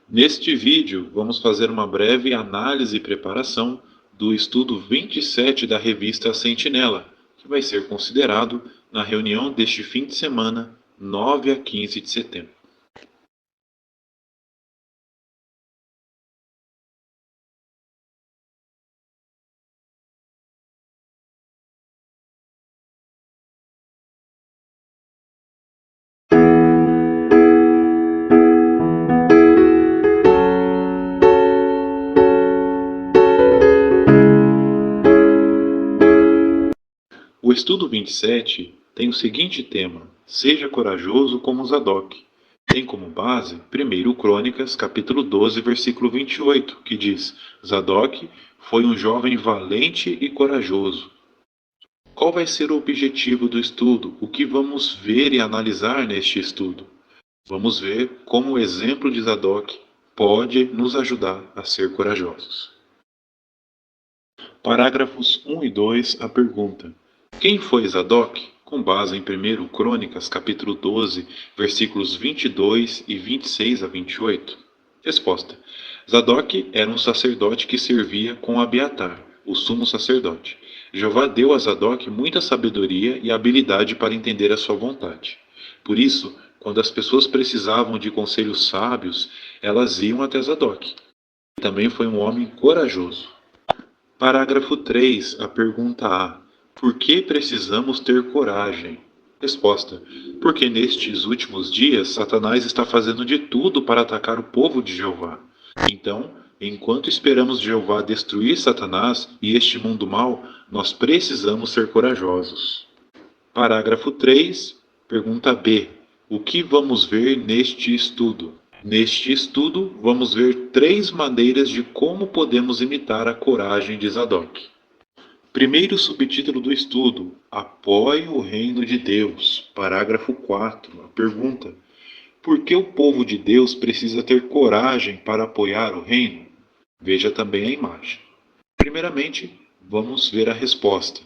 Neste vídeo, vamos fazer uma breve análise e preparação do estudo 27 da revista Sentinela, que vai ser considerado na reunião deste fim de semana, 9 a 15 de setembro. O estudo 27 tem o seguinte tema: Seja corajoso como Zadok. Tem como base 1 Crônicas, capítulo 12, versículo 28, que diz: Zadok foi um jovem valente e corajoso. Qual vai ser o objetivo do estudo? O que vamos ver e analisar neste estudo? Vamos ver como o exemplo de Zadok pode nos ajudar a ser corajosos. Parágrafos 1 e 2, a pergunta: Quem foi Zadok? Com base em 1 Crônicas, capítulo 12, versículos 22 e 26 a 28. Resposta: Zadok era um sacerdote que servia com Abiatar, o sumo sacerdote. Jeová deu a Zadok muita sabedoria e habilidade para entender a sua vontade. Por isso, quando as pessoas precisavam de conselhos sábios, elas iam até Zadok. Também foi um homem corajoso. Parágrafo 3, a pergunta A. Por que precisamos ter coragem? Resposta: Porque nestes últimos dias Satanás está fazendo de tudo para atacar o povo de Jeová. Então, enquanto esperamos Jeová destruir Satanás e este mundo mau, nós precisamos ser corajosos. Parágrafo 3, pergunta B. O que vamos ver neste estudo? Neste estudo, vamos ver 3 maneiras de como podemos imitar a coragem de Zadok. Primeiro subtítulo do estudo: Apoie o reino de Deus. Parágrafo 4, a pergunta: Por que o povo de Deus precisa ter coragem para apoiar o reino? Veja também a imagem. Primeiramente, vamos ver a resposta.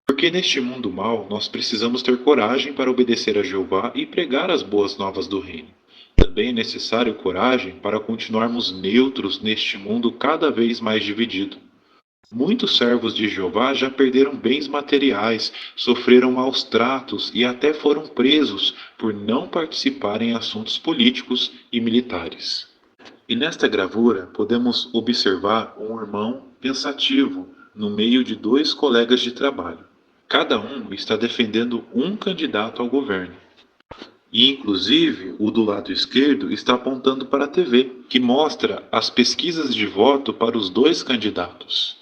Porque neste mundo mau nós precisamos ter coragem para obedecer a Jeová e pregar as boas novas do reino. Também é necessário coragem para continuarmos neutros neste mundo cada vez mais dividido. Muitos servos de Jeová já perderam bens materiais, sofreram maus tratos e até foram presos por não participarem em assuntos políticos e militares. E nesta gravura podemos observar um irmão pensativo no meio de 2 colegas de trabalho. Cada um está defendendo um candidato ao governo. E, inclusive, o do lado esquerdo está apontando para a TV, que mostra as pesquisas de voto para os 2 candidatos.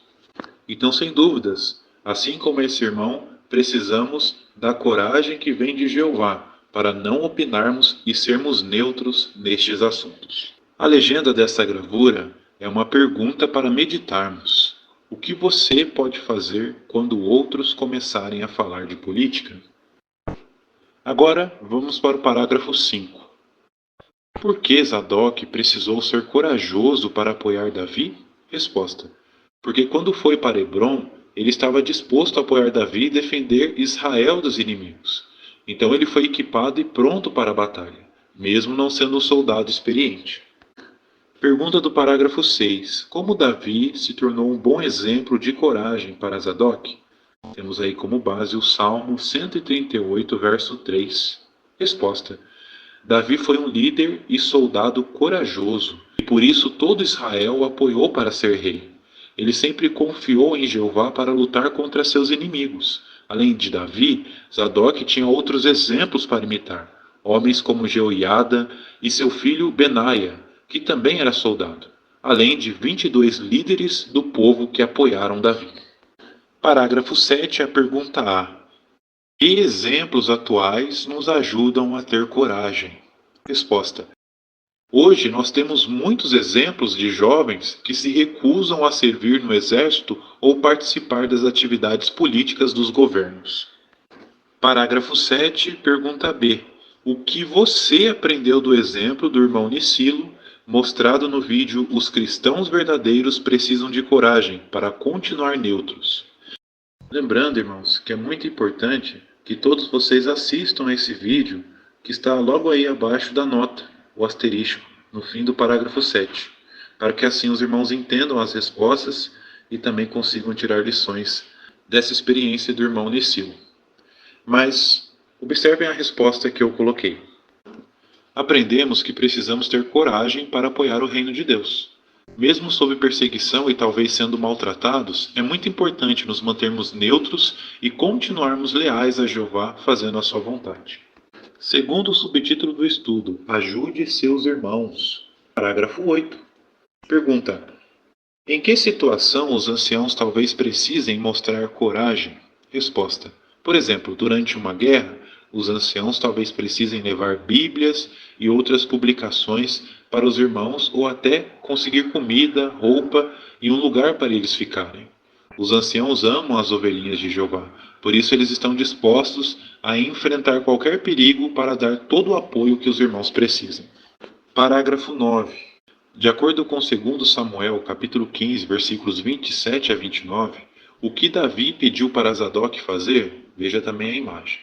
Então, sem dúvidas, assim como esse irmão, precisamos da coragem que vem de Jeová para não opinarmos e sermos neutros nestes assuntos. A legenda dessa gravura é uma pergunta para meditarmos. O que você pode fazer quando outros começarem a falar de política? Agora vamos para o parágrafo 5. Por que Zadok precisou ser corajoso para apoiar Davi? Resposta: Porque quando foi para Hebrom, ele estava disposto a apoiar Davi e defender Israel dos inimigos. Então ele foi equipado e pronto para a batalha, mesmo não sendo um soldado experiente. Pergunta do parágrafo 6. Como Davi se tornou um bom exemplo de coragem para Zadok? Temos aí como base o Salmo 138, verso 3. Resposta: Davi foi um líder e soldado corajoso, e por isso todo Israel o apoiou para ser rei. Ele sempre confiou em Jeová para lutar contra seus inimigos. Além de Davi, Zadok tinha outros exemplos para imitar, homens como Jeoiada e seu filho Benaia, que também era soldado, além de 22 líderes do povo que apoiaram Davi. Parágrafo 7, a pergunta A. Que exemplos atuais nos ajudam a ter coragem? Resposta: Hoje nós temos muitos exemplos de jovens que se recusam a servir no exército ou participar das atividades políticas dos governos. Parágrafo 7, pergunta B. O que você aprendeu do exemplo do irmão Nicilo, mostrado no vídeo Os Cristãos Verdadeiros Precisam de Coragem para Continuar Neutros? Lembrando, irmãos, que é muito importante que todos vocês assistam a esse vídeo que está logo aí abaixo da nota, o asterisco. no fim do parágrafo 7, para que assim os irmãos entendam as respostas e também consigam tirar lições dessa experiência do irmão Nicilo. Mas observem a resposta que eu coloquei. Aprendemos que precisamos ter coragem para apoiar o reino de Deus. Mesmo sob perseguição e talvez sendo maltratados, é muito importante nos mantermos neutros e continuarmos leais a Jeová fazendo a sua vontade. Segundo o subtítulo do estudo, ajude seus irmãos. Parágrafo 8. Pergunta: em que situação os anciãos talvez precisem mostrar coragem? Resposta: por exemplo, durante uma guerra, os anciãos talvez precisem levar Bíblias e outras publicações para os irmãos ou até conseguir comida, roupa e um lugar para eles ficarem. Os anciãos amam as ovelhinhas de Jeová, por isso eles estão dispostos a enfrentar qualquer perigo para dar todo o apoio que os irmãos precisam. Parágrafo 9. De acordo com 2 Samuel, capítulo 15, versículos 27 a 29, o que Davi pediu para Zadok fazer? Veja também a imagem.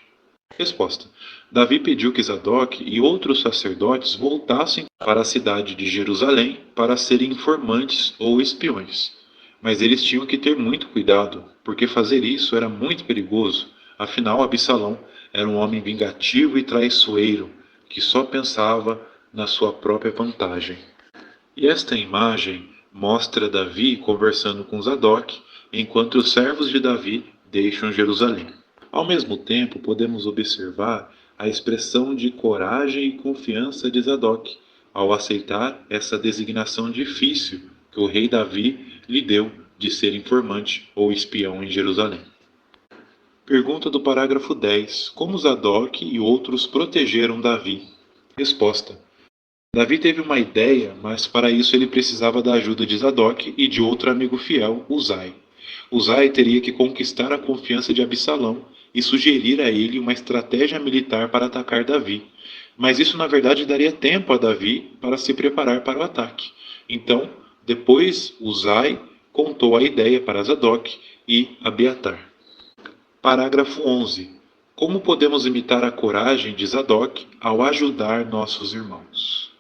Resposta: Davi pediu que Zadok e outros sacerdotes voltassem para a cidade de Jerusalém para serem informantes ou espiões. Mas eles tinham que ter muito cuidado, porque fazer isso era muito perigoso. Afinal, Absalão era um homem vingativo e traiçoeiro, que só pensava na sua própria vantagem. E esta imagem mostra Davi conversando com Zadok, enquanto os servos de Davi deixam Jerusalém. Ao mesmo tempo, podemos observar a expressão de coragem e confiança de Zadok, ao aceitar essa designação difícil que o rei Davi lhe deu de ser informante ou espião em Jerusalém. Pergunta do parágrafo 10. Como Zadok e outros protegeram Davi? Resposta: Davi teve uma ideia, mas para isso ele precisava da ajuda de Zadok e de outro amigo fiel, Uzai. Uzai teria que conquistar a confiança de Absalão e sugerir a ele uma estratégia militar para atacar Davi. Mas isso na verdade daria tempo a Davi para se preparar para o ataque. Então, depois Uzai contou a ideia para Zadok e Abiatar. Parágrafo 11. Como podemos imitar a coragem de Zadok ao ajudar nossos irmãos?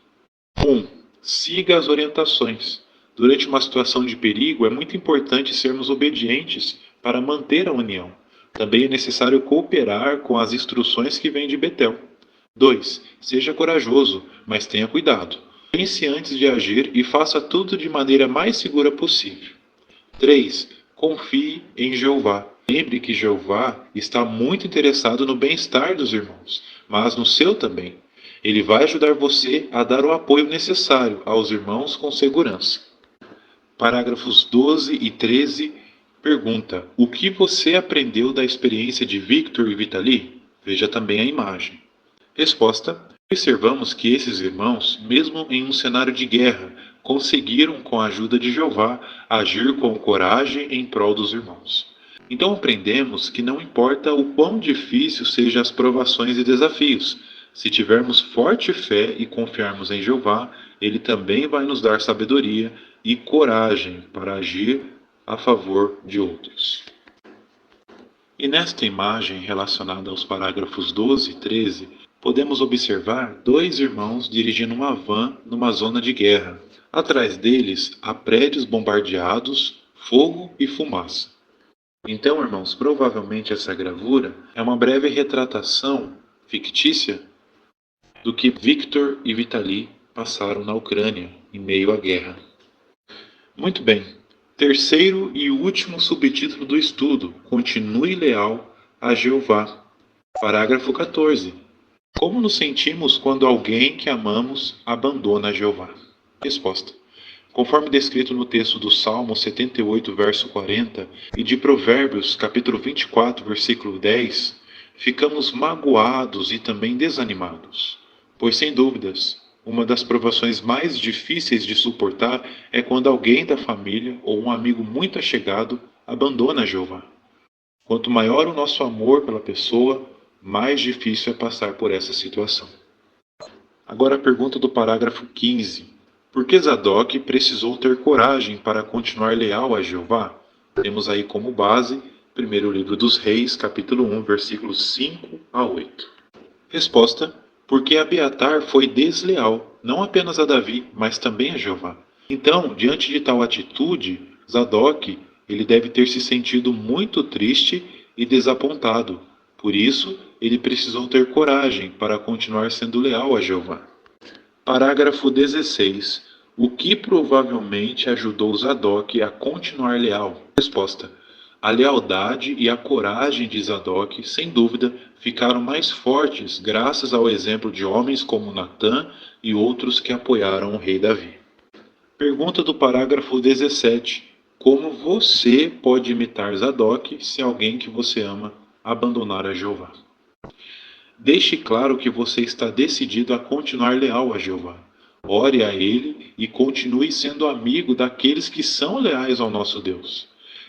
1. Siga as orientações. Durante uma situação de perigo, é muito importante sermos obedientes para manter a união. Também é necessário cooperar com as instruções que vêm de Betel. 2. Seja corajoso, mas tenha cuidado. Pense antes de agir e faça tudo de maneira mais segura possível. 3. Confie em Jeová. Lembre que Jeová está muito interessado no bem-estar dos irmãos, mas no seu também. Ele vai ajudar você a dar o apoio necessário aos irmãos com segurança. Parágrafos 12 e 13. Pergunta: o que você aprendeu da experiência de Victor e Vitali? Veja também a imagem. Resposta: observamos que esses irmãos, mesmo em um cenário de guerra, conseguiram, com a ajuda de Jeová, agir com coragem em prol dos irmãos. Então aprendemos que não importa o quão difícil sejam as provações e desafios, se tivermos forte fé e confiarmos em Jeová, Ele também vai nos dar sabedoria e coragem para agir a favor de outros. E nesta imagem relacionada aos parágrafos 12 e 13, podemos observar dois irmãos dirigindo uma van numa zona de guerra. Atrás deles há prédios bombardeados, fogo e fumaça. Então, irmãos, provavelmente essa gravura é uma breve retratação fictícia do que Victor e Vitali passaram na Ucrânia em meio à guerra. Muito bem. Terceiro e último subtítulo do estudo: continue leal a Jeová. Parágrafo 14. Como nos sentimos quando alguém que amamos abandona Jeová? Resposta: conforme descrito no texto do Salmo 78, verso 40, e de Provérbios, capítulo 24, versículo 10, ficamos magoados e também desanimados. Pois, sem dúvidas, uma das provações mais difíceis de suportar é quando alguém da família ou um amigo muito achegado abandona Jeová. Quanto maior o nosso amor pela pessoa, mais difícil é passar por essa situação. Agora a pergunta do parágrafo 15. Por que Zadok precisou ter coragem para continuar leal a Jeová? Temos aí como base, primeiro livro dos Reis, capítulo 1, versículos 5 a 8. Resposta: porque Abiatar foi desleal, não apenas a Davi, mas também a Jeová. Então, diante de tal atitude, Zadok, ele deve ter se sentido muito triste e desapontado. Por isso, ele precisou ter coragem para continuar sendo leal a Jeová. Parágrafo 16. O que provavelmente ajudou Zadok a continuar leal? Resposta. A lealdade e a coragem de Zadok, sem dúvida, ficaram mais fortes graças ao exemplo de homens como Natã e outros que apoiaram o rei Davi. Pergunta do parágrafo 17. Como você pode imitar Zadok se alguém que você ama abandonar a Jeová? Deixe claro que você está decidido a continuar leal a Jeová. Ore a Ele e continue sendo amigo daqueles que são leais ao nosso Deus.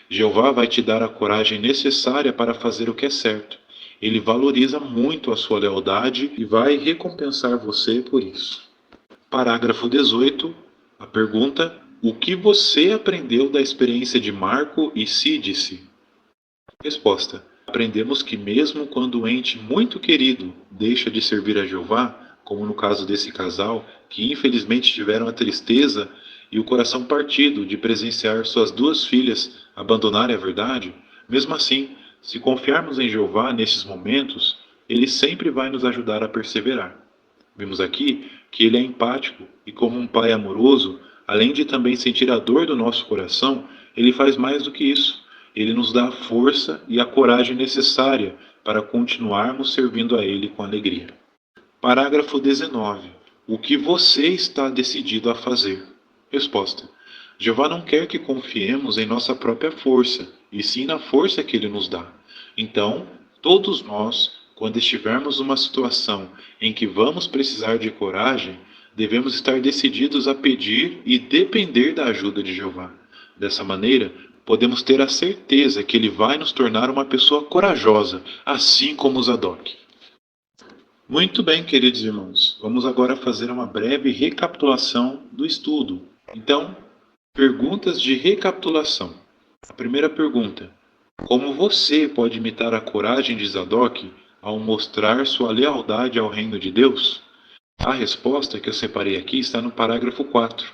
Jeová vai te dar a coragem necessária para fazer o que é certo. Ele valoriza muito a sua lealdade e vai recompensar você por isso. Parágrafo 18. A pergunta: o que você aprendeu da experiência de Marco e Cídice? Resposta. Aprendemos que mesmo quando um ente muito querido deixa de servir a Jeová, como no caso desse casal, que infelizmente tiveram a tristeza e o coração partido de presenciar suas duas filhas abandonarem a verdade, mesmo assim, se confiarmos em Jeová nesses momentos, Ele sempre vai nos ajudar a perseverar. Vimos aqui que Ele é empático e, como um pai amoroso, além de também sentir a dor do nosso coração, Ele faz mais do que isso. Ele nos dá a força e a coragem necessária para continuarmos servindo a Ele com alegria. Parágrafo 19. O que você está decidido a fazer? Resposta. Jeová não quer que confiemos em nossa própria força, e sim na força que Ele nos dá. Então, todos nós, quando estivermos numa situação em que vamos precisar de coragem, devemos estar decididos a pedir e depender da ajuda de Jeová. Dessa maneira, podemos ter a certeza que Ele vai nos tornar uma pessoa corajosa, assim como Zadok. Muito bem, queridos irmãos, vamos agora fazer uma breve recapitulação do estudo. Então, perguntas de recapitulação. A primeira pergunta: como você pode imitar a coragem de Zadok ao mostrar sua lealdade ao reino de Deus? A resposta que eu separei aqui está no parágrafo 4.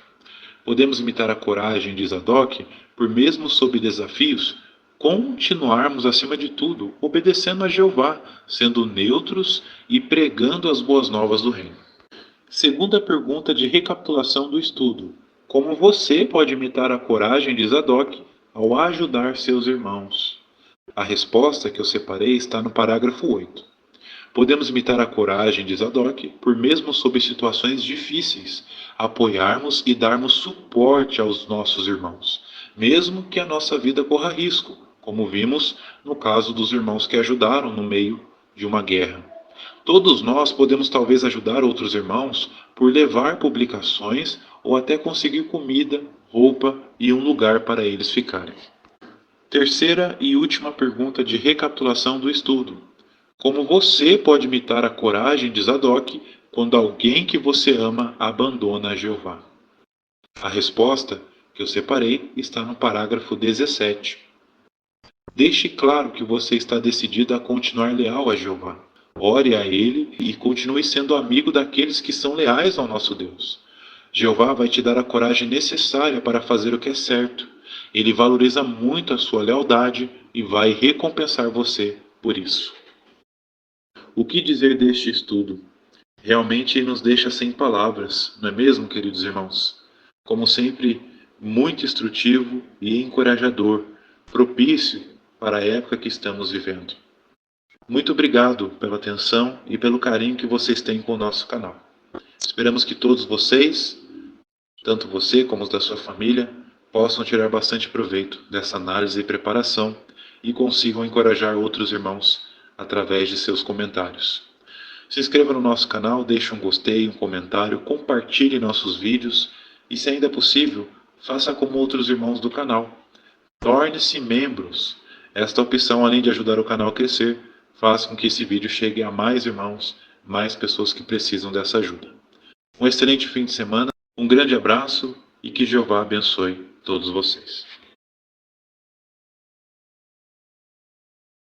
Podemos imitar a coragem de Zadok por, mesmo sob desafios, continuarmos, acima de tudo, obedecendo a Jeová, sendo neutros e pregando as boas novas do reino. Segunda pergunta de recapitulação do estudo: como você pode imitar a coragem de Zadok ao ajudar seus irmãos? A resposta que eu separei está no parágrafo 8. Podemos imitar a coragem de Zadok por, mesmo sob situações difíceis, apoiarmos e darmos suporte aos nossos irmãos, mesmo que a nossa vida corra risco, como vimos no caso dos irmãos que ajudaram no meio de uma guerra. Todos nós podemos talvez ajudar outros irmãos por levar publicações ou até conseguir comida, roupa e um lugar para eles ficarem. Terceira e última pergunta de recapitulação do estudo: como você pode imitar a coragem de Zadok quando alguém que você ama abandona a Jeová? A resposta que eu separei está no parágrafo 17. Deixe claro que você está decidido a continuar leal a Jeová. Ore a Ele e continue sendo amigo daqueles que são leais ao nosso Deus. Jeová vai te dar a coragem necessária para fazer o que é certo. Ele valoriza muito a sua lealdade e vai recompensar você por isso. O que dizer deste estudo? Realmente nos deixa sem palavras, não é mesmo, queridos irmãos? Como sempre, muito instrutivo e encorajador, propício para a época que estamos vivendo. Muito obrigado pela atenção e pelo carinho que vocês têm com o nosso canal. Esperamos que todos vocês, tanto você como os da sua família, possam tirar bastante proveito dessa análise e preparação e consigam encorajar outros irmãos através de seus comentários. Se inscreva no nosso canal, deixe um gostei, um comentário, compartilhe nossos vídeos e, se ainda possível, faça como outros irmãos do canal. Torne-se membros. Esta opção, além de ajudar o canal a crescer, faz com que esse vídeo chegue a mais irmãos, mais pessoas que precisam dessa ajuda. Um excelente fim de semana, um grande abraço e que Jeová abençoe todos vocês.